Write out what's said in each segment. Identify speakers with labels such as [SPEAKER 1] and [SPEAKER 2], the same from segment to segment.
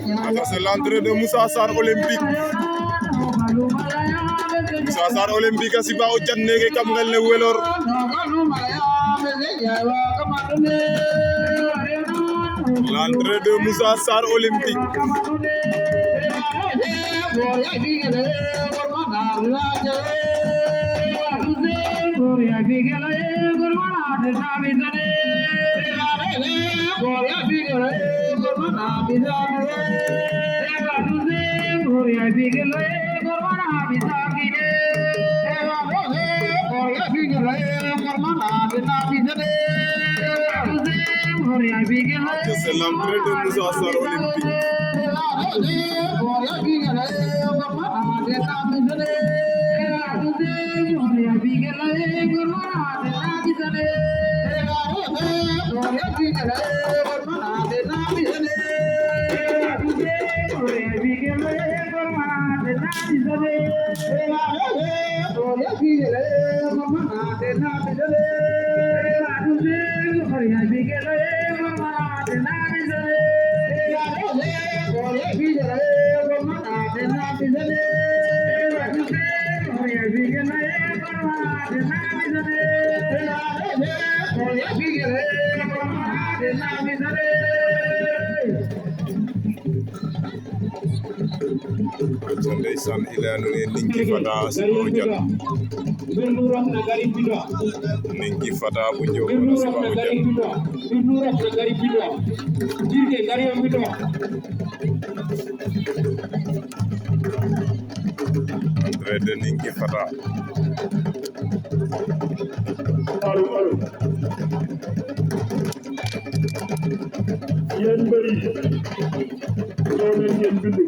[SPEAKER 1] C'est l'entrée de Moussa Sarr olympique. Moussa Sarr olympique asiba o jannege kam ngal ne welor. L'entrée de Moussa Sarr olympique. C'est l'entrée de Moussa Sarr olympique. Ndeysaan ilanu ne ninki fata sibo jan ninki fata bu ñew na sibo jan entrée de ninki fata
[SPEAKER 2] yeen bari do ngeen bindu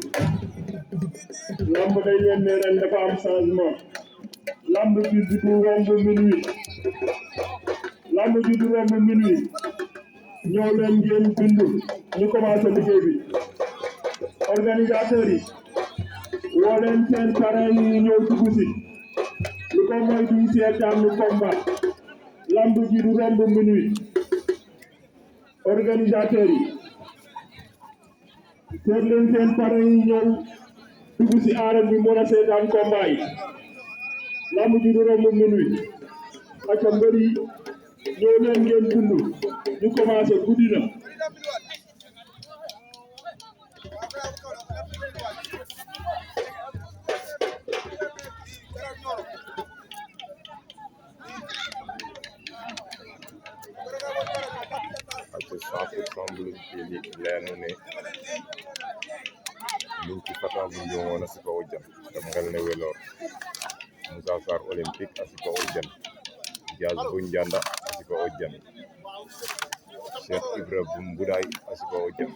[SPEAKER 2] lamb day leen ne ren dafa am changement lamb bi du romb minuit ñëw leen ngeen bindu ñu commencé liggéey bi organisateurs yi woo leen seen parrain yi ñëw dugg si lu ko mooy duñ seetaan lu combat lamb ji du romb minuit organisateurs yi seet leen seen parrain yi ñëw dugg si arène bi mën a seetaan combat yi lamb ji du romb minuit ak mbër yi ñëw leen ngeen bindu ñu commencé guddi na
[SPEAKER 1] ninki fata bu ñewon asiba o jan kam ngal ne welor Moussa Sarr olympique asiba o jan Diaz bu Njanda asiba o jan Cheikh Ibra bu Mbuday asiba o jan